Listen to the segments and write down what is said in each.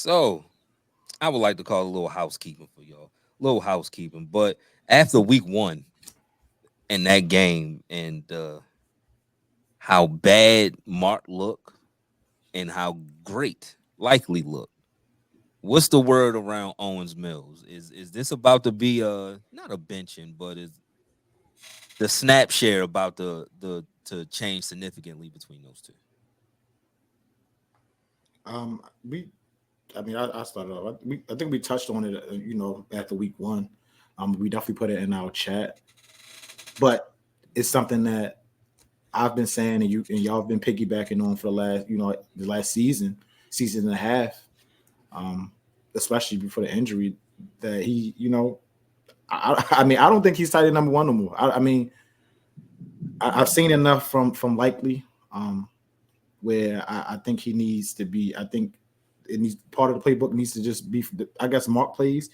So I would like to call a little housekeeping for y'all. Little housekeeping. But after week one in that game and how bad Mark looked and how great Likely looked. What's the word around Owens Mills? Is this about to be not a benching, but is the snap share about the to change significantly between those two? We, I mean, I started off. I think we touched on it, after week one. We definitely put it in our chat, but it's something that I've been saying, and y'all have been piggybacking on for the last season and a half, um, especially before the injury. That I mean, I don't think he's tight end number one no more. I mean, I've seen enough from Likely, where I think he needs to be. I think it needs part of the playbook needs to just be. I guess Mark plays.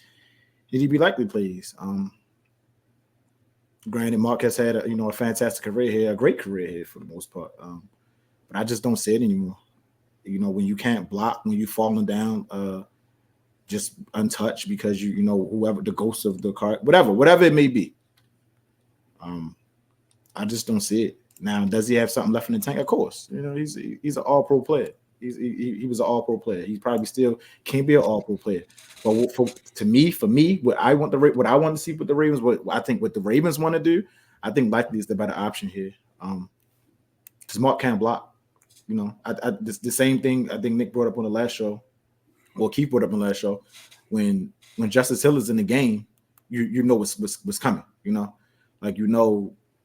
Did he be Likely plays? Granted, Mark has had a fantastic career here, a great career here for the most part. But I just don't see it anymore. When you can't block, when you falling down, just untouched because whoever the ghost of the car, whatever it may be. Um, I just don't see it. Now, does he have something left in the tank? Of course. He's an All Pro player. He was an All Pro player. He probably still can be an All Pro player. But for me, what I want to see with the Ravens, what I think what the Ravens want to do, I think Likely is the better option here. Because Mark can't block. The same thing I think Nick brought up on the last show, or Keith brought up on the last show, when Justice Hill is in the game, you know what's coming. Like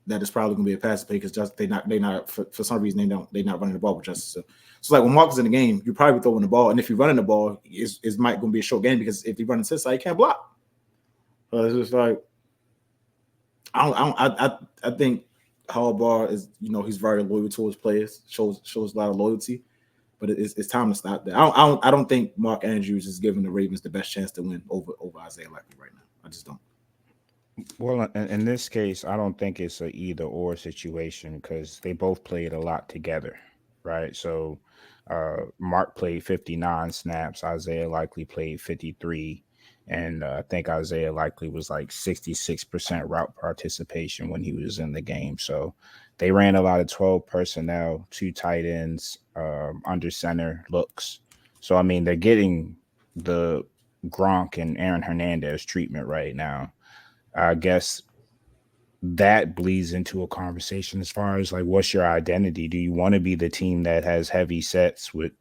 that it's probably gonna be a pass play because just they not for some reason they not running the ball with Justice Hill. So like when Mark is in the game, you're probably throwing the ball, and if you're running the ball, it's might gonna be a short game because if he runs his side, he can't block. So it's just like I think Harbaugh is he's very loyal to his players, shows a lot of loyalty, but it's time to stop that. I don't think Mark Andrews is giving the Ravens the best chance to win over Isaiah Likely right now. I just don't. Well, in this case, I don't think it's a either or situation because they both played a lot together, right? So, Mark played 59 snaps, Isaiah Likely played 53, and I think Isaiah Likely was like 66% route participation when he was in the game. So, they ran a lot of 12 personnel, two tight ends, under center looks. So, I mean, they're getting the Gronk and Aaron Hernandez treatment right now. I guess that bleeds into a conversation as far as like what's your identity? Do you want to be the team that has heavy sets with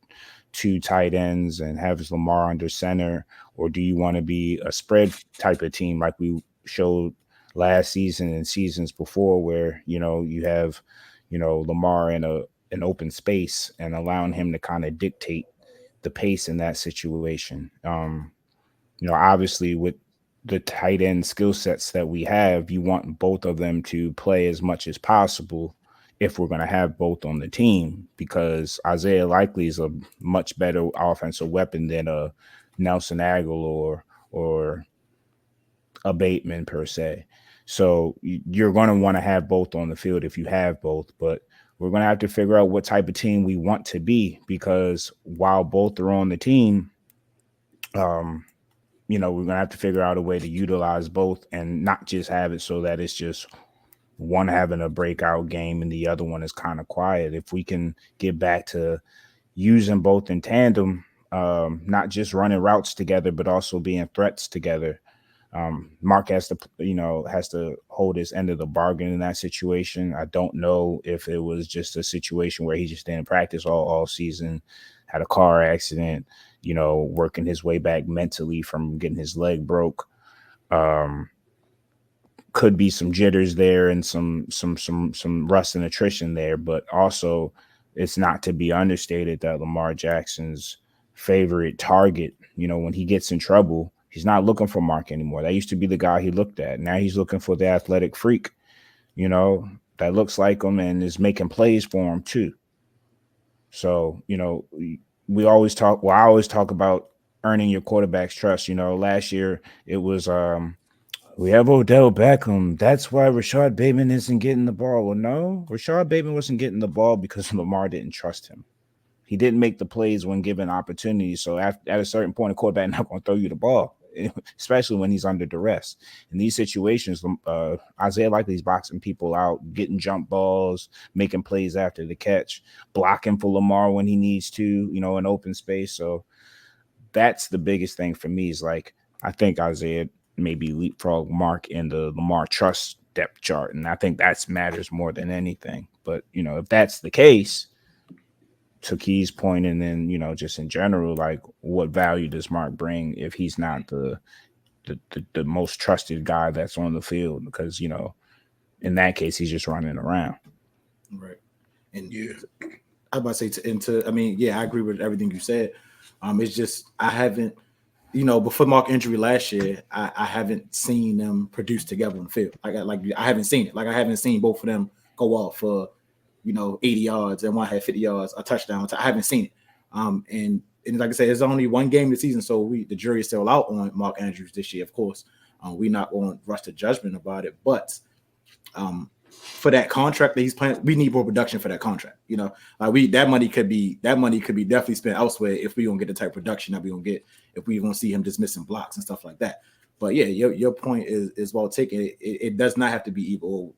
two tight ends and has Lamar under center, or do you want to be a spread type of team like we showed last season and seasons before, where you have Lamar in an open space and allowing him to kind of dictate the pace in that situation. Obviously with the tight end skill sets that we have, you want both of them to play as much as possible if we're going to have both on the team, because Isaiah Likely is a much better offensive weapon than a Nelson Aguilar or a Bateman per se. So you're going to want to have both on the field if you have both, but we're going to have to figure out what type of team we want to be, because while both are on the team, um, we're gonna have to figure out a way to utilize both and not just have it so that it's just one having a breakout game and the other one is kind of quiet. If we can get back to using both in tandem, not just running routes together, but also being threats together. Mark has to hold his end of the bargain in that situation. I don't know if it was just a situation where he just didn't practice all season, had a car accident, working his way back mentally from getting his leg broke. Um, could be some jitters there and some rust and attrition there, but also it's not to be understated that Lamar Jackson's favorite target, when he gets in trouble, he's not looking for Mark anymore. That used to be the guy he looked at. Now he's looking for the athletic freak, that looks like him and is making plays for him too. So, we always talk, well, I always talk about earning your quarterback's trust. Last year it was we have Odell Beckham. That's why Rashad Bateman isn't getting the ball. Well, no, Rashad Bateman wasn't getting the ball because Lamar didn't trust him. He didn't make the plays when given opportunities. So at a certain point, a quarterback not going to throw you the ball, especially when he's under duress. In these situations, Isaiah Likely's boxing people out, getting jump balls, making plays after the catch, blocking for Lamar when he needs to, in open space. So that's the biggest thing for me is like, I think Isaiah maybe leapfrog Mark in the Lamar trust depth chart. And I think that matters more than anything. But, if that's the case, to Key's point, and then, just in general, like what value does Mark bring if he's not the most trusted guy that's on the field? Because, in that case, he's just running around. Right. And I was about to say, I agree with everything you said. It's just, I haven't, before Mark injury last year, I haven't seen them produce together on the field. I haven't seen it. Like I haven't seen both of them go off for, 80 yards and one had 50 yards, a touchdown. I haven't seen it. And like I said, it's only one game this season, so the jury is still out on Mark Andrews this year, of course. We're not going to rush to judgment about it, but for that contract that he's playing, we need more production for that contract. That money could be definitely spent elsewhere if we don't get the type of production that we gonna get, if we gonna see him just missing blocks and stuff like that. But yeah, your point is well taken. It does not have to be evil.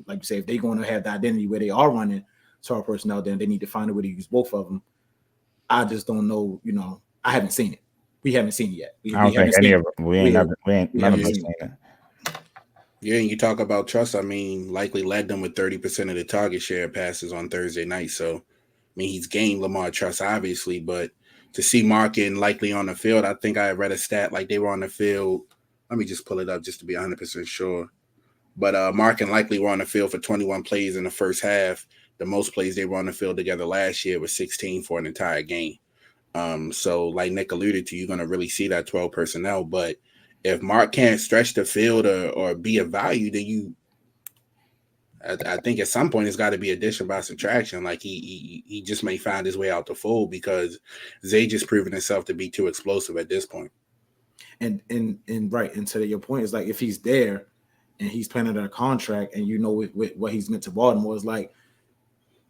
Like you say, if they're going to have the identity where they are running star personnel, then they need to find a way to use both of them. I just don't know. I haven't seen it. We haven't seen it yet. I don't think any of it. We ain't none of us seen it. Yeah, and you talk about trust. Likely led them with 30% of the target share passes on Thursday night. So, he's gained Lamar trust, obviously, but to see Mark and Likely on the field, I think I read a stat like they were on the field. Let me just pull it up just to be 100% sure. But Mark and Likely were on the field for 21 plays in the first half. The most plays they were on the field together last year was 16 for an entire game. So like Nick alluded to, you're going to really see that 12 personnel. But if Mark can't stretch the field or be of value, then I think at some point it's got to be addition by subtraction. Like he just may find his way out the fold because Zay just proven himself to be too explosive at this point. And right, and to your point is like if he's there and he's playing under a contract and with what he's meant to Baltimore, is like,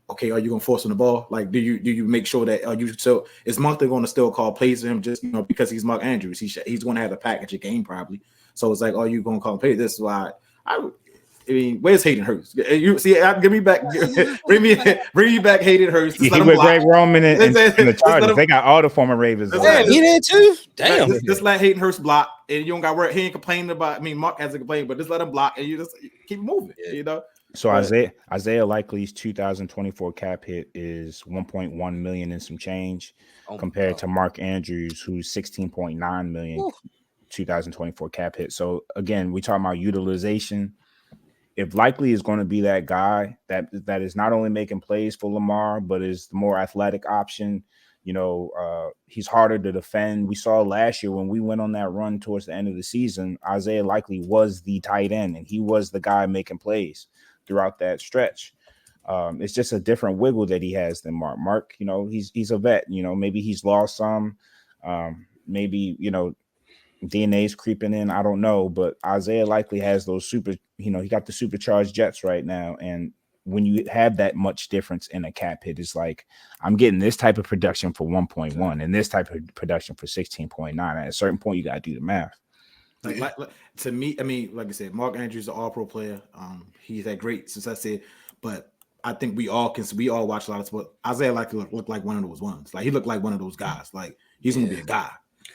okay, are you gonna force him the ball? Like, do you make sure that so is Monk going to still call plays to him just because he's Mark Andrews? He's going to have a package of game probably. So it's like, are you going to call plays? This is why where's Hayden Hurst? You see, give me back, bring me back Hayden Hurst. He with Greg Roman and the Chargers. They got all the former Ravens. Yeah, he did too. Damn. Just let Hayden Hurst block, and you don't got work. He ain't complaining about. Mark hasn't complained, but just let him block, and you just keep moving. So Isaiah Likely's 2024 cap hit is 1.1 million and some change, compared to Mark Andrews, who's 16.9 million 2024 cap hit. So again, we talking about utilization. If Likely is going to be that guy that is not only making plays for Lamar, but is the more athletic option, he's harder to defend. We saw last year when we went on that run towards the end of the season, Isaiah Likely was the tight end, and he was the guy making plays throughout that stretch. It's just a different wiggle that he has than Mark. Mark, he's a vet. Maybe he's lost some. Maybe DNA's creeping in. I don't know, but Isaiah Likely has those he got the supercharged jets right now. And when you have that much difference in a cap hit, it's like, I'm getting this type of production for 1.1 and this type of production for 16.9. At a certain point, you got to do the math. Like, to me, like I said, Mark Andrews is an all-pro player. He's had great success here, but I think we all watch a lot of sport. Isaiah Likely looked like one of those ones. Like he looked like one of those guys. Like he's gonna be a guy.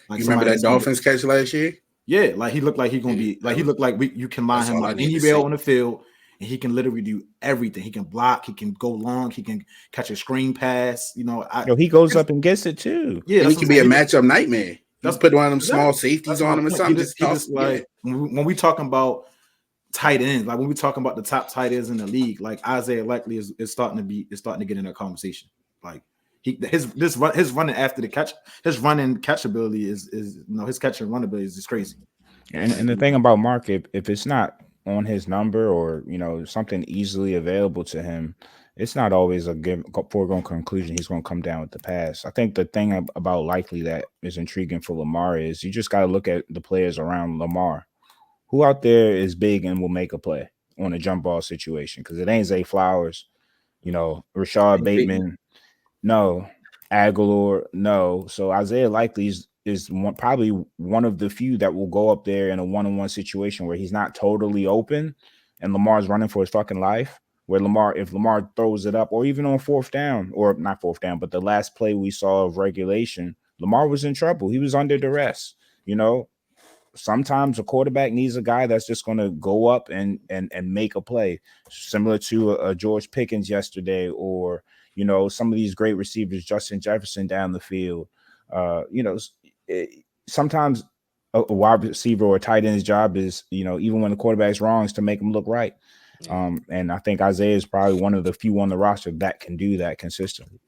Like, you remember that Dolphins catch last year? Yeah, like he looked like he's gonna be like he looked like you can line him up anywhere on the field, and he can literally do everything. He can block, he can go long, he can catch a screen pass. He goes up and gets it too. Yeah, he can be a matchup nightmare. Let's put one of them small safeties on him or something. When we talking about tight ends, like when we talking about the top tight ends in the league, like Isaiah Likely is starting to get in that conversation. Like his running after the catch, his running catch ability is his catch and run ability is just crazy. And the thing about Mark, if it's not on his number or something easily available to him, it's not always a foregone conclusion he's going to come down with the pass. I think the thing about Likely that is intriguing for Lamar is you just got to look at the players around Lamar. Who out there is big and will make a play on a jump ball situation? Because it ain't Zay Flowers, Rashad Bateman. No. Aguilar, no. So Isaiah Likely is probably one of the few that will go up there in a one-on-one situation where he's not totally open and Lamar's running for his fucking life. Where if Lamar throws it up, or even on fourth down, or not fourth down, but the last play we saw of regulation, Lamar was in trouble. He was under duress. Sometimes a quarterback needs a guy that's just going to go up and make a play, similar to a George Pickens yesterday, or some of these great receivers, Justin Jefferson down the field. Sometimes a wide receiver or a tight end's job is, even when the quarterback's wrong, is to make them look right. Yeah. And I think Isaiah is probably one of the few on the roster that can do that consistently.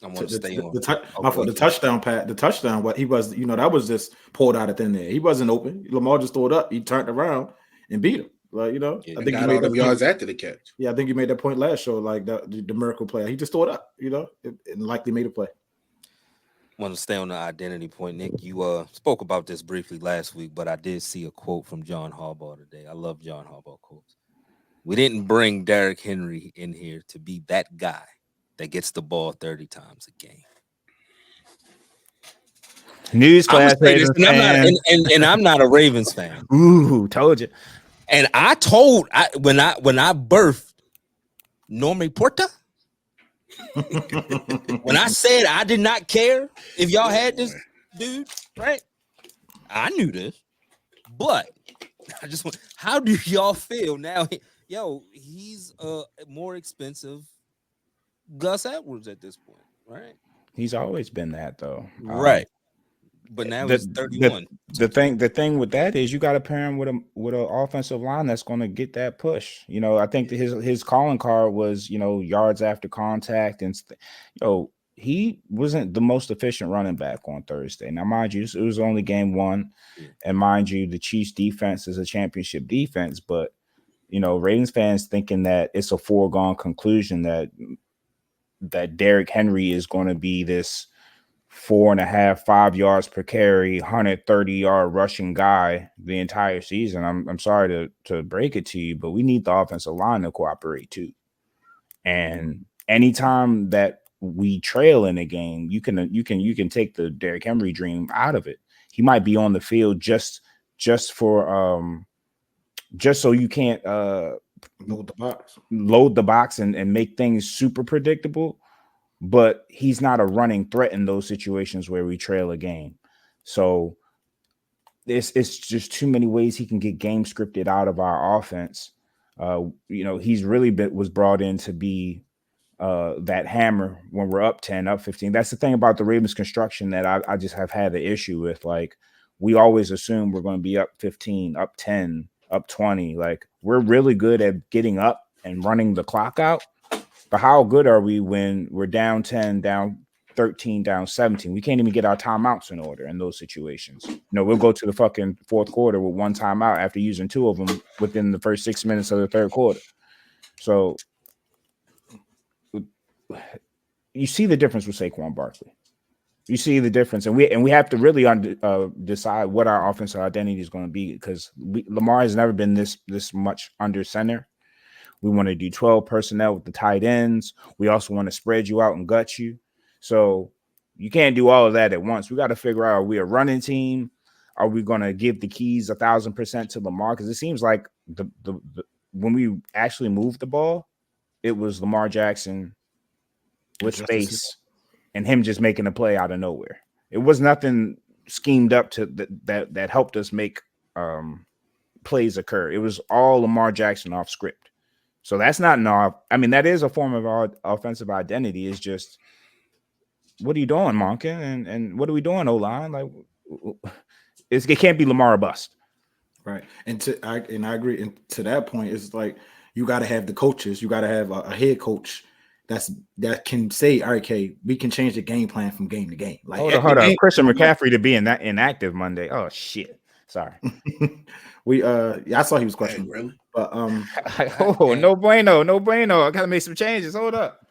I want to stay on the touchdown pat. The touchdown, what he was, that was just pulled out at the end there. He wasn't open. Lamar just threw it up. He turned around and beat him. Like, Yeah, I think got he made all them yards after the catch. Yeah, I think you made that point last show, like the miracle play. He just threw it up, and likely made a play. Want to stay on the identity point, Nick. You spoke about this briefly last week, but I did see a quote from John Harbaugh today. I love John Harbaugh quotes. We didn't bring Derrick Henry in here to be that guy that gets the ball 30 times a game. Newsflash, Ravens fan. And I'm not a Ravens fan. Ooh, told you. And when I birthed Norman Porta, when I said I did not care if y'all had this dude, right? I knew this, but I just want. How do y'all feel now? He's more expensive Gus Edwards at this point, right? He's always been that though, right? But now he's 31. The thing with that is you got to pair him with an offensive line that's going to get that push. I think that his calling card was yards after contact, and he wasn't the most efficient running back on Thursday. Now, mind you, it was only game one, and mind you, the Chiefs' defense is a championship defense, but Ravens fans thinking that it's a foregone conclusion that Derrick Henry is going to be this 4.5, 5 yards per carry, 130-yard rushing guy the entire season. I'm sorry to break it to you, but we need the offensive line to cooperate too. And anytime that we trail in a game, you can take the Derrick Henry dream out of it. He might be on the field just for just so you can't load the box and make things super predictable. But he's not a running threat in those situations where we trail a game. So it's just too many ways he can get game scripted out of our offense. He's really was brought in to be that hammer when we're up 10, up 15. That's the thing about the Ravens construction that I just have had an issue with. Like, we always assume we're going to be up 15, up 10, up 20. Like, we're really good at getting up and running the clock out. But how good are we when we're down 10, down 13, down 17? We can't even get our timeouts in order in those situations. We'll go to the fucking fourth quarter with one timeout after using two of them within the first 6 minutes of the third quarter. So you see the difference with Saquon Barkley. You see the difference, and we have to really decide what our offensive identity is going to be, because Lamar has never been this much under center. We want to do 12 personnel with the tight ends. We also want to spread you out and gut you. So you can't do all of that at once. We got to figure out, are we a running team? Are we going to give the keys 1,000% to Lamar? Because it seems like the when we actually moved the ball, it was Lamar Jackson with space and him just making a play out of nowhere. It was nothing schemed up to that helped us make plays occur. It was all Lamar Jackson off script. So that's not that is a form of our offensive identity. It's just, what are you doing, Monken? And what are we doing, O-line? Like, it can't be Lamar or bust. Right. And I agree. And to that point, it's like, you got to have the coaches. You got to have a head coach that can say, all right, okay, we can change the game plan from game to game. Like, hold on. Christian McCaffrey to be inactive Monday. Oh shit. Sorry. I saw he was questionable. Really? But no bueno. I gotta make some changes. Hold up.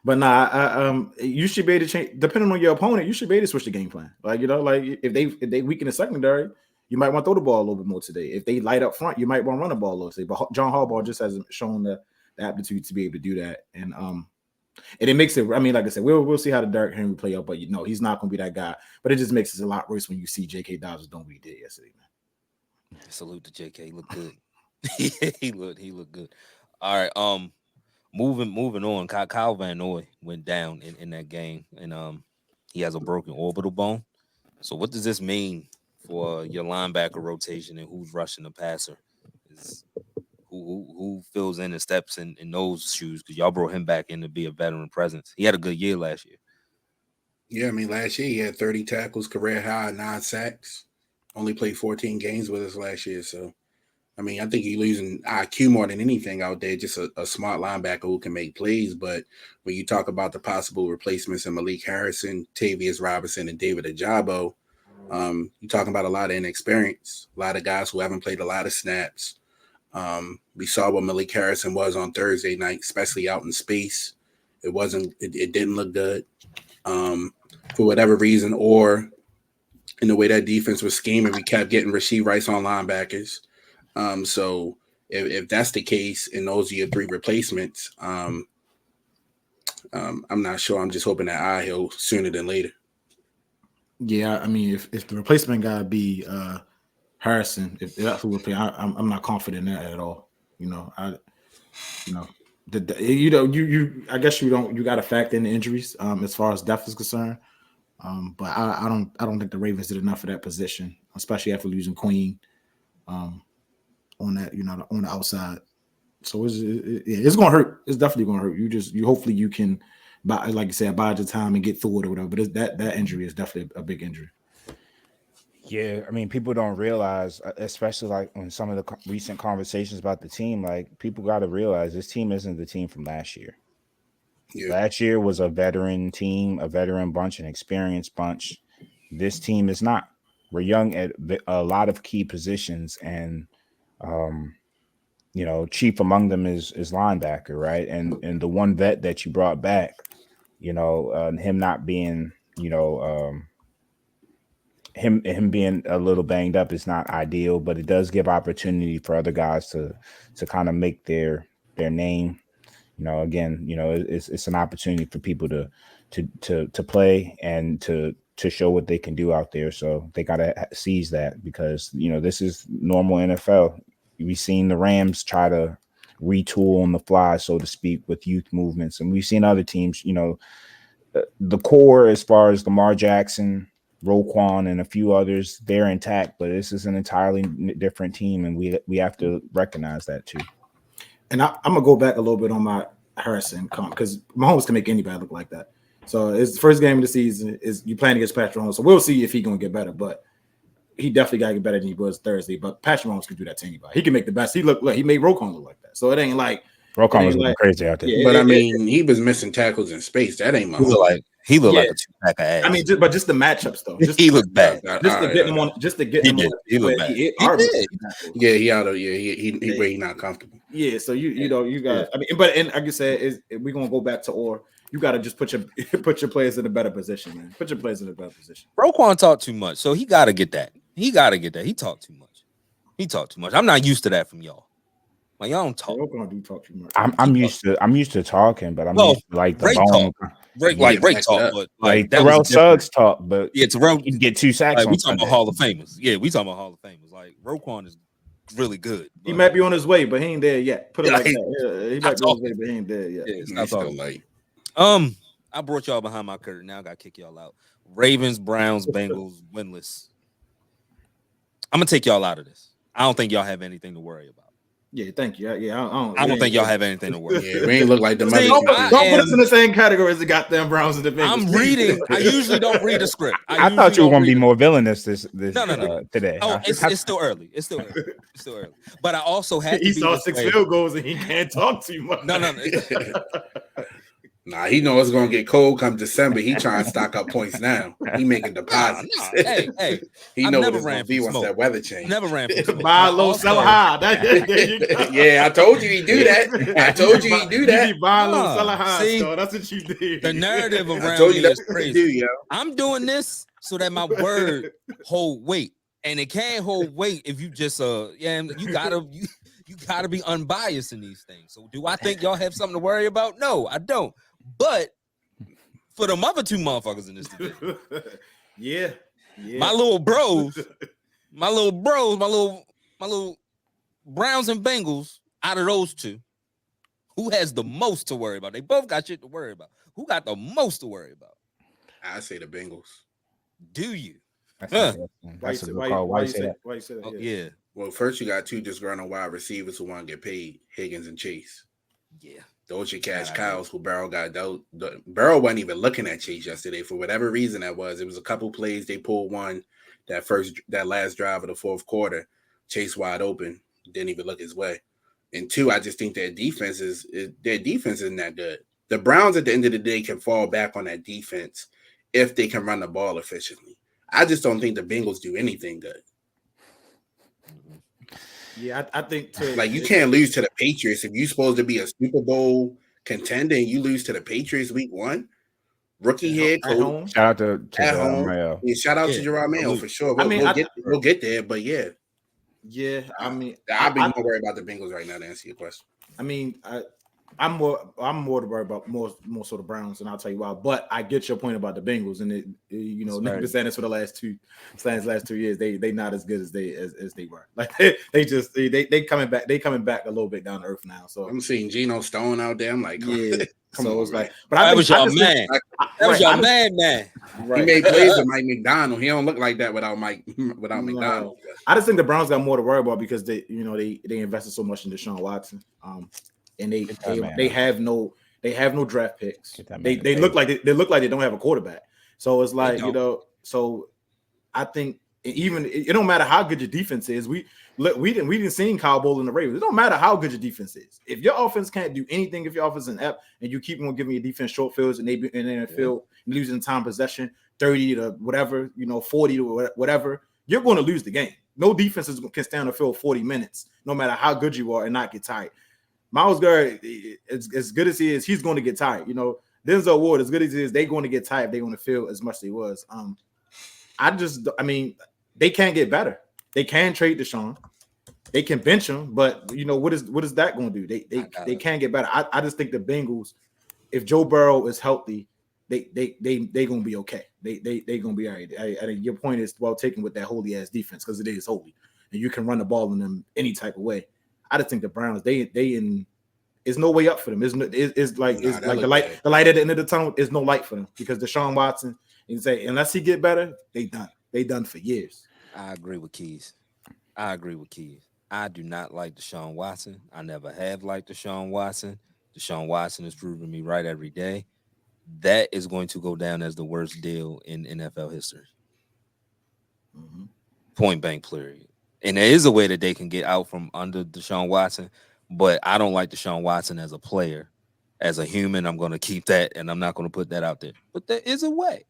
But you should be able to change depending on your opponent. You should be able to switch the game plan. Like, if they weaken the secondary, you might want to throw the ball a little bit more today. If they light up front, you might want to run the ball a little today. But John Harbaugh just hasn't shown the aptitude to be able to do that. And And it makes it. I mean, like I said, we'll see how the Derrick Henry play up, but he's not going to be that guy. But it just makes it a lot worse when you see J.K. Dobbins doing what he did yesterday, man. Salute to J.K. He looked good. he looked good. All right. Moving on. Kyle Van Noy went down in that game, and he has a broken orbital bone. So what does this mean for your linebacker rotation and who's rushing the passer? Who fills in and steps in those shoes? Because y'all brought him back in to be a veteran presence. He had a good year last year. Yeah, I mean, last year he had 30 tackles, career high, 9 sacks. Only played 14 games with us last year. So, I mean, I think he's losing IQ more than anything out there. Just a smart linebacker who can make plays. But when you talk about the possible replacements in Malik Harrison, Tavius Robinson, and David Ajabo, you're talking about a lot of inexperience, a lot of guys who haven't played a lot of snaps. We saw what Malik Harrison was on Thursday night, especially out in space. It didn't look good for whatever reason, or in the way that defense was scheming, we kept getting Rasheed Rice on linebackers. So if that's the case, and those are your 3 replacements, I'm not sure. I'm just hoping that I heal sooner than later. Yeah, I mean, if the replacement guy be Harrison, if that's who we're playing, I'm not confident in that at all. I guess you got to factor in the injuries as far as depth is concerned. But I don't think the Ravens did enough for that position, especially after losing Queen on that, on the outside. So it's gonna hurt. It's definitely gonna hurt. You hopefully you can, like you said, bide your time and get through it or whatever. But that injury is definitely a big injury. Yeah, I mean, people don't realize, especially like on some of the recent conversations about the team, like people got to realize this team isn't the team from last year. Yeah. Last year was a veteran team, a veteran bunch, an experienced bunch. This team is not. We're young at a lot of key positions, and chief among them is linebacker, right? And the one vet that you brought back, him not being, him being a little banged up is not ideal, but it does give opportunity for other guys to kind of make their name. Again, it's an opportunity for people to play and to show what they can do out there. So they got to seize that, because this is normal NFL. We've seen the Rams try to retool on the fly, so to speak, with youth movements, and we've seen other teams. The core, as far as Lamar Jackson, Roquan, and a few others, they're intact, but this is an entirely different team, and we have to recognize that too. And I'm gonna go back a little bit on my Harrison comp, because Mahomes can make anybody look like that. So it's the first game of the season. Is you playing against Patrick Mahomes, so we'll see if he's gonna get better. But he definitely got to get better than he was Thursday. But Patrick Mahomes can do that to anybody. He can make the best. He made Roquan look like that. So it ain't like Roquan was looking crazy out there. Yeah, but I mean, he was missing tackles in space. That ain't Mahomes. He looked like a 2-pack of ass. I mean, just the matchups though. He looked bad. Just to get him on. Just to get him on. He looked bad. He not comfortable. Yeah, so you got. I mean, but like you said, we're gonna go back to Orr. You got to just put your players in a better position, man. Put your players in a better position. Roquan talked too much, so he got to get that. He talked too much. I'm not used to that from y'all. Like, y'all don't talk. Roquan do talk too much. I'm used to talking, but I'm used to like the bone. Great talk, but like Terrell Suggs talk, but Terrell you get 2 sacks. Like, we talking about Hall of Famers. Yeah, we talking about Hall of Famers. Like, Roquan is really good. He might be on his way, but he ain't there yet. Put it like that. Yeah, he might be on his way, but he ain't there yet. Yeah, it's still late. I brought y'all behind my curtain. Now I got to kick y'all out. Ravens, Browns, Bengals, winless. I'm gonna take y'all out of this. I don't think y'all have anything to worry about. Yeah, thank you. Yeah, I don't think y'all have anything to worry about. Yeah, we ain't look like the money. Don't put us in the same category as the goddamn Browns and the Bengals. I'm reading. I usually don't read the script. I thought you were going to be more villainous this No. Today. Oh, it's still early. It's still early. But I also had to he saw 6 field goals and he can't talk too much. No. Nah, he knows it's gonna get cold come December. He trying to stock up points now. He making deposits. Hey, he knows what it's gonna be once that weather change. Never ran for smoke. Buy low, sell high. Yeah, I told you he'd do that. I told you he'd do that. You buy low, sell high. See, that's what you did. The narrative around me is crazy. I'm doing this so that my word hold weight, and it can't hold weight if you just you gotta be unbiased in these things. So do I think y'all have something to worry about? No, I don't. But for them other two motherfuckers in this division, yeah. my little bros, my little Browns and Bengals, out of those two, who has the most to worry about? They both got shit to worry about. Who got the most to worry about? I say the Bengals. Do you? That's Huh. a good call. Why you say that? Why you say that? Oh, yeah. Well, first you got two disgruntled wide receivers who want to get paid, Higgins and Chase. Yeah. Those your cash cows who Burrow got. Burrow wasn't even looking at Chase yesterday for whatever reason that was. It was a couple plays they pulled one that last drive of the fourth quarter. Chase wide open, didn't even look his way. And two, I just think their defense isn't that good. The Browns at the end of the day can fall back on that defense if they can run the ball efficiently. I just don't think the Bengals do anything good. Yeah, I think you can't lose to the Patriots if you're supposed to be a Super Bowl contender and you lose to the Patriots week 1. Rookie head coach. Shout out to home. Mayo. Yeah, shout out to Gerard Mayo for sure. We'll get there, but yeah. Yeah, I mean, I'd be more worried about the Bengals right now to answer your question. I mean, I'm more worried about more so the Browns, and I'll tell you why. But I get your point about the Bengals, and they've been saying this for the last 2 years. They not as good as they were. Like they coming back a little bit down to earth now. So I'm seeing Geno Stone out there. I'm like, yeah. Come so on, it's man. like, but that was your man. That was your man. Right. He made plays with Mike McDonald. He don't look like that without McDonald. I just think the Browns got more to worry about because they invested so much in Deshaun Watson. And they have no draft picks. They look like they don't have a quarterback. So it's like, so I think even it don't matter how good your defense is. We didn't see Kyle Bowl in the Ravens. It don't matter how good your defense is. If your offense can't do anything, if your offense is inept and you keep on giving your defense short fields and they in the field losing time possession 30 to whatever, 40 to whatever, you're going to lose the game. No defense can stand on the field 40 minutes, no matter how good you are, and not get tired. Myles Garrett, as good as he is, he's going to get tired. Denzel Ward, as good as he is, they're going to get tired. They're going to feel as much as he was. They can't get better. They can trade Deshaun. They can bench him, but what is that going to do? They can't get better. I just think the Bengals, if Joe Burrow is healthy, they gonna be okay. They gonna be all right. I think your point is well taken with that holy ass defense because it is holy, and you can run the ball in them any type of way. I just think the Browns, there's no way up for them. It's like the light at the end of the tunnel. There's no light for them because Deshaun Watson, unless he get better, they done. They done for years. I agree with Keys. I do not like Deshaun Watson. I never have liked Deshaun Watson. Deshaun Watson is proving me right every day. That is going to go down as the worst deal in NFL history. Mm-hmm. Point blank, period. And there is a way that they can get out from under Deshaun Watson, but I don't like Deshaun Watson as a player. As a human, I'm going to keep that, and I'm not going to put that out there. But there is a way.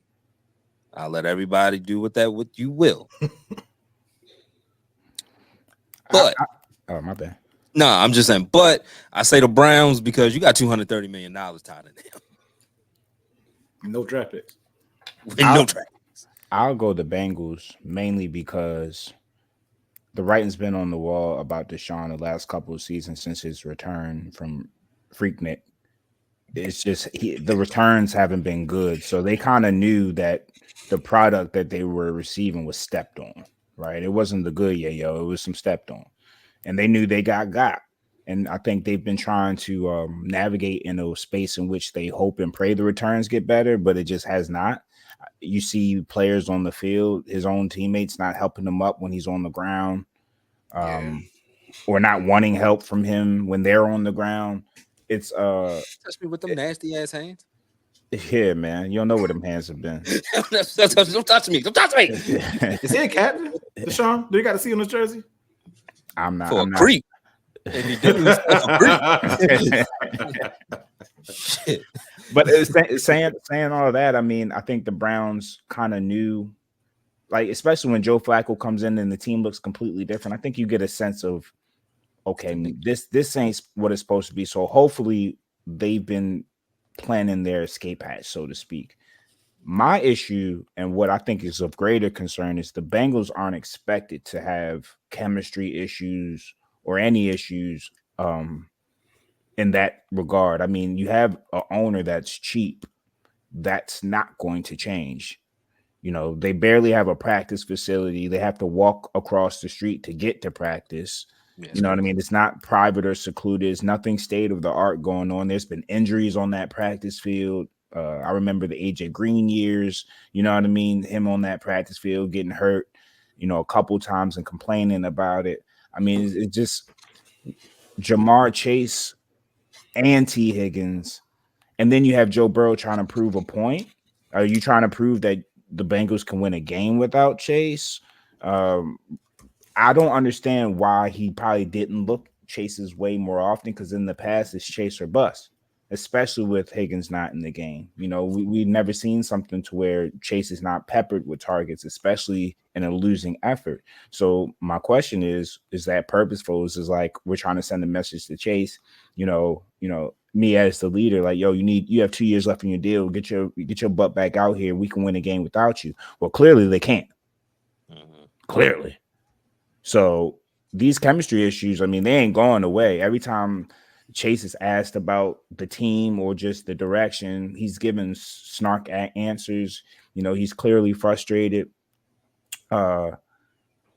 I'll let everybody do what you will. But oh, my bad. No, I'm just saying. But I say the Browns because you got $230 million tied in them. No draft picks. No draft picks. I'll go the Bengals mainly because the writing's been on the wall about Deshaun the last couple of seasons since his return from Freaknik. It's just the returns haven't been good. So they kind of knew that the product that they were receiving was stepped on, right? It wasn't the good yayo. It was some stepped on. And they knew they got. And I think they've been trying to navigate in a space in which they hope and pray the returns get better, but it just has not. You see players on the field, his own teammates not helping him up when he's on the ground, or not wanting help from him when they're on the ground. It's touch me with them nasty ass hands. Yeah, man. You don't know where them hands have been. Don't touch me. Is he a captain, Deshaun? Do you got to see on his jersey? I'm not. For a creep. If he did, shit. But saying all of that, I mean, I think the Browns kind of knew, like, especially when Joe Flacco comes in and the team looks completely different. I think you get a sense of, okay, this ain't what it's supposed to be. So hopefully they've been planning their escape hatch, so to speak. My issue and what I think is of greater concern is the Bengals aren't expected to have chemistry issues or any issues in in that regard. I mean, you have an owner that's cheap. That's not going to change. You know, they barely have a practice facility. They have to walk across the street to get to practice. Yes, You know what I mean? It's not private or secluded. It's nothing state of the art going on. There's been injuries on that practice field. I remember the AJ Green years. You know what I mean? Him on that practice field getting hurt, you know, a couple times and complaining about it. I mean, it's just Jamar Chase and T. Higgins. And then you have Joe Burrow trying to prove a point. Are you trying to prove that the Bengals can win a game without Chase? I don't understand why he probably didn't look Chase's way more often, because in the past it's Chase or bust, especially with Higgins not in the game. You know, we've never seen something to where Chase is not peppered with targets, especially in a losing effort. So my question is that purposeful? Is like we're trying to send a message to Chase, you know, me as the leader, like, yo, you have 2 years left in your deal. Get your butt back out here. We can win a game without you. Well, clearly they can't. Mm-hmm. Clearly. So these chemistry issues, I mean, they ain't going away. Every time Chase is asked about the team or just the direction, he's given snark answers. You know, he's clearly frustrated. And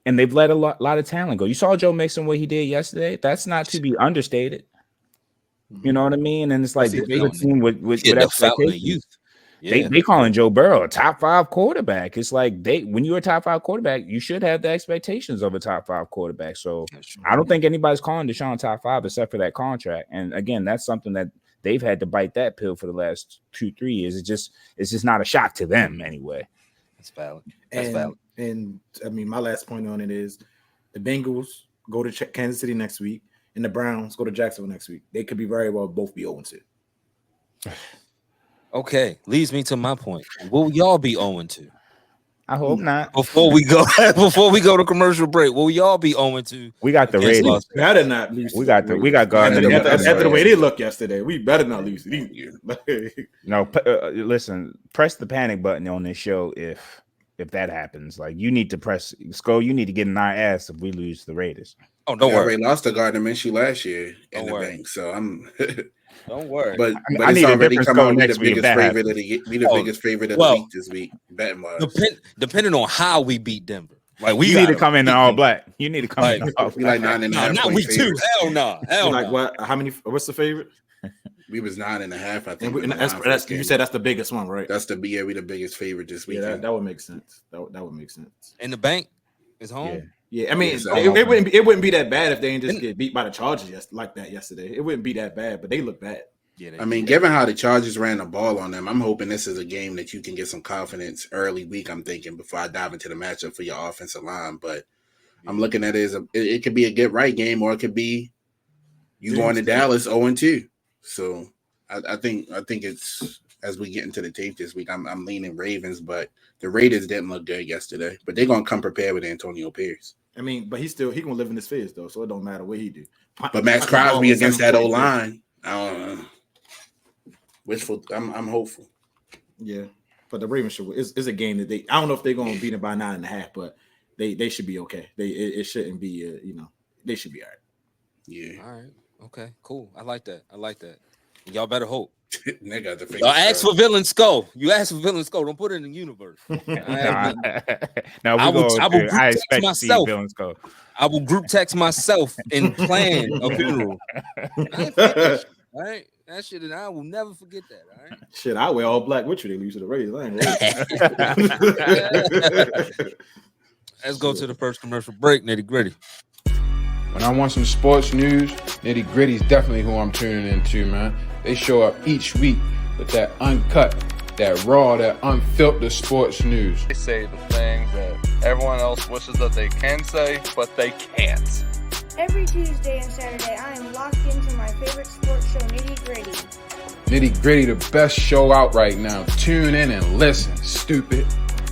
they've let a lot of talent go. You saw Joe Mixon, what he did yesterday. That's not to be understated. You know what I mean? And it's like this is a team with expectations. Yeah. They calling Joe Burrow a top 5 quarterback. It's like when you're a top 5 quarterback, you should have the expectations of a top 5 quarterback. So I don't think anybody's calling Deshaun top 5 except for that contract. And again, that's something that they've had to bite that pill for the last 2-3 years. It's just not a shock to them anyway. That's valid. And I mean, my last point on it is the Bengals go to Kansas City next week, and the Browns go to Jacksonville next week. They could be very well both be 0-2. Okay, leads me to my point. Will y'all be 0-2? I hope not. Before we go to commercial break, will y'all be 0-2? We got the Raiders. Better not lose. We got Gardner. After the way they look yesterday, we better not lose it either. No, listen. Press the panic button on this show if that happens. Like, you need to press Skull. You need to get in our ass if we lose the Raiders. Oh, don't worry. We lost to Gardner Minshew last year in the bank, so I'm. Don't worry. But it's already come on. Be the biggest favorite of the biggest favorite of the week this week. Betting wise, depending on how we beat Denver, like you need to come in all black. You need to come in all black. Like 9.5. Not week 2. Hell no. Like what? How many? What's the favorite? We was 9.5. I think. And you said that's the biggest one, right? That's we the biggest favorite this week. Yeah, that would make sense. That would make sense. And the bank is home. Yeah. I mean, it wouldn't be that bad if they didn't just get beat by the Chargers like that yesterday. It wouldn't be that bad, but they look bad. Yeah, I mean, given how the Chargers ran the ball on them, I'm hoping this is a game that you can get some confidence early week. I'm thinking before I dive into the matchup for your offensive line, but I'm looking at it as it could be a get right game, or it could be you going to Dallas 0-2. So I think it's as we get into the tape this week, I'm leaning Ravens, but the Raiders didn't look good yesterday. But they're gonna come prepared with Antonio Pierce. I mean, but he gonna live in his fears though, so it don't matter what he do. But Max Crosby against that O line, I don't know. Wishful. I'm hopeful. Yeah, but the Ravens should. It's a game that I don't know if they're gonna beat it by 9.5, but they should be okay. It shouldn't be. They should be all right. Yeah. All right. Okay. Cool. I like that. Y'all better hope. Nigga, y'all ask for Villain Skull. You ask for Villain Skull. Don't put it in the universe. I will group text myself. I will group text myself and plan a funeral. All right. That shit, and I will never forget that. All right. Shit, I wear all black with you. They lose to the Raiders. Let's go to the first commercial break. Nitty Gritty. When I want some sports news, Nitty Gritty is definitely who I'm tuning into, man. They show up each week with that uncut, that raw, that unfiltered sports news. They say the things that everyone else wishes that they can say, but they can't. Every Tuesday and Saturday, I am locked into my favorite sports show, Nitty Gritty. Nitty Gritty, the best show out right now. Tune in and listen, stupid.